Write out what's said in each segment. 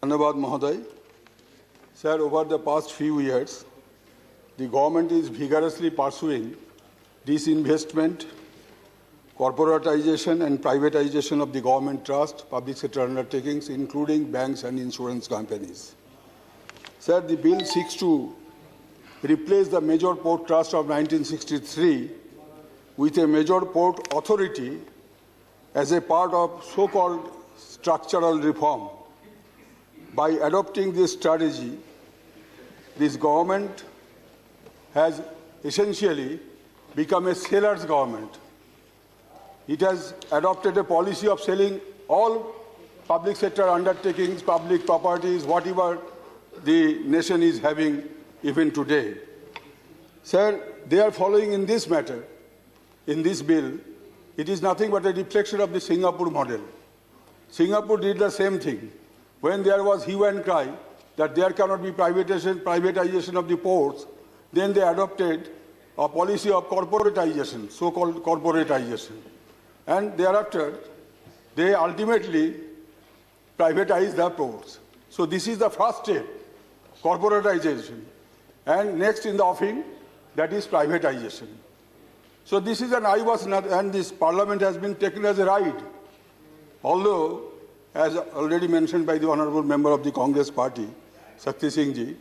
Dhanyabad Mahoday. Sir, over the past few years, the government is vigorously pursuing disinvestment, corporatization and privatization of the government trust, public sector undertakings, including banks and insurance companies. Sir, the bill seeks to replace the Major Port Trust of 1963 with a Major Port Authority as a part of so-called structural reform. By adopting this strategy, this government has essentially become a seller's government. It has adopted a policy of selling all public sector undertakings, public properties, whatever the nation is having even today. Sir, they are following in this matter, in this bill, it is nothing but a reflection of the Singapore model. Singapore did the same thing. When there was hue and cry that there cannot be privatization of the ports, then they adopted a policy of corporatization, so-called corporatization. And thereafter, they ultimately privatized the ports. So this is the first step, corporatization. And next in the offing, that is privatization. So this is and this parliament has been taken as a ride. Although, as already mentioned by the Honourable Member of the Congress Party, Shakti Singh Ji,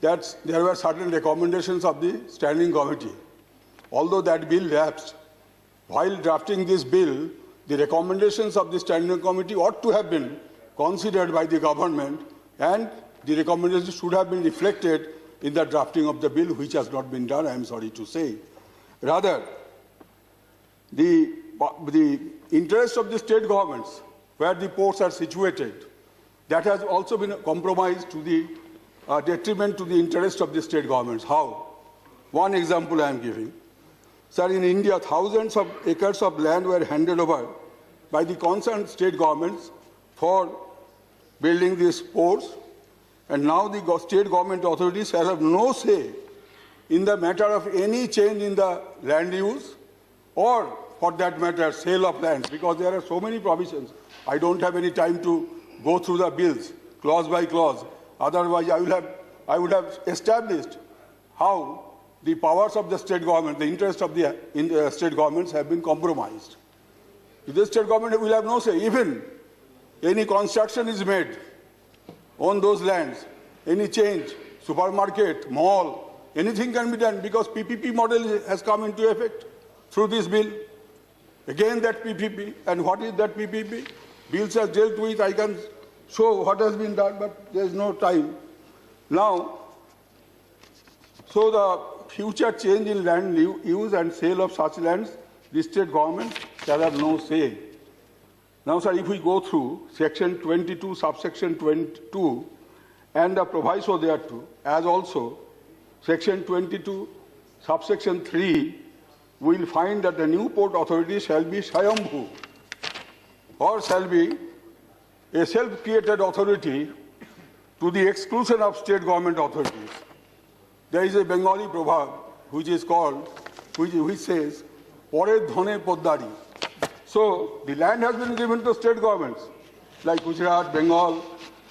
that there were certain recommendations of the Standing Committee. Although that bill lapsed, while drafting this bill, the recommendations of the Standing Committee ought to have been considered by the government, and the recommendations should have been reflected in the drafting of the bill, which has not been done, I am sorry to say. Rather, the interest of the state governments, where the ports are situated, that has also been compromised to the detriment to the interest of the state governments. How? One example I am giving. Sir, in India, thousands of acres of land were handed over by the concerned state governments for building these ports, and now the state government authorities shall have no say in the matter of any change in the land use or, for that matter, sale of land, because there are so many provisions. I don't have any time to go through the bills clause by clause. Otherwise, I would have established how the powers of the state government, the interest of the state governments have been compromised. The state government will have no say. Even any construction is made on those lands, any change, supermarket, mall, anything can be done because PPP model has come into effect through this bill. Again, that PPP. And what is that PPP? Bills has dealt with. I can show what has been done, but there is no time. Now, so the future change in land use and sale of such lands, the state government shall have no say. Now, sir, if we go through section 22, subsection 22, and the proviso thereto, as also section 22, subsection 3, we will find that the new port authority shall be Swayambhu, or shall be a self-created authority to the exclusion of state government authorities. There is a Bengali proverb which is called, which says, Pore dhone poddari. So the land has been given to state governments like Gujarat, Bengal,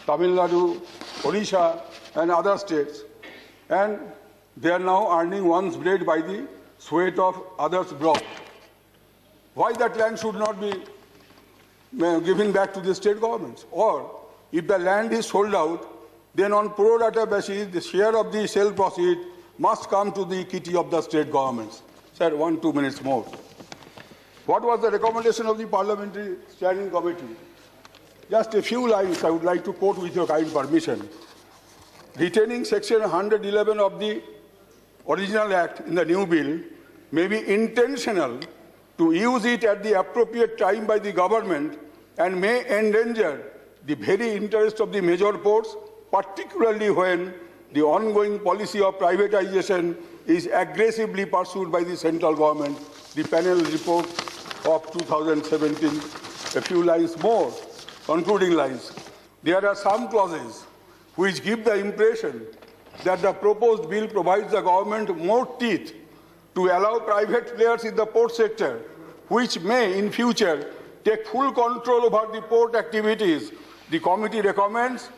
Tamil Nadu, Odisha and other states. And they are now earning one's bread by the sweat of others' broth. Why that land should not be given back to the state governments? Or if the land is sold out, then on pro rata basis, the share of the sale proceed must come to the kitty of the state governments. Sir, 2 minutes more. What was the recommendation of the Parliamentary Standing Committee? Just a few lines I would like to quote with your kind permission. Retaining section 111 of the original act in the new bill may be intentional to use it at the appropriate time by the government and may endanger the very interest of the major ports, particularly when the ongoing policy of privatization is aggressively pursued by the central government. The panel report of 2017, a few lines more, concluding lines. There are some clauses which give the impression that the proposed bill provides the government more teeth to allow private players in the port sector, which may in future take full control over the port activities. The committee recommends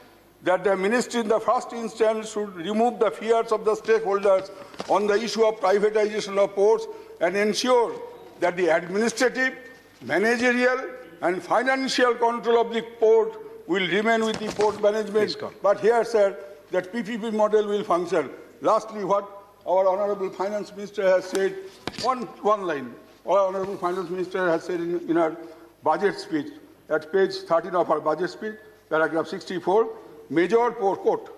that the ministry in the first instance should remove the fears of the stakeholders on the issue of privatization of ports and ensure that the administrative, managerial and financial control of the port will remain with the port management. But here, sir, that PPP model will function. Lastly, what our Honourable Finance Minister has said, one line, our Honourable Finance Minister has said in her budget speech, at page 13 of our budget speech, paragraph 64, major ports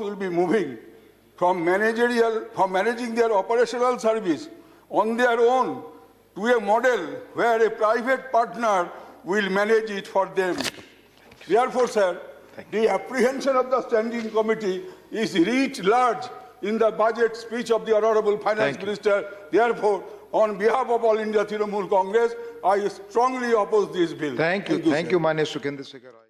will be moving from managing their operational service on their own to a model where a private partner will manage it for them. Therefore, sir, the apprehension of the Standing Committee is writ large in the budget speech of the Honourable Finance Minister. Therefore, on behalf of All India Trinamool Congress, I strongly oppose this bill. Thank you, Manya Sukhendra Sekhar Roy.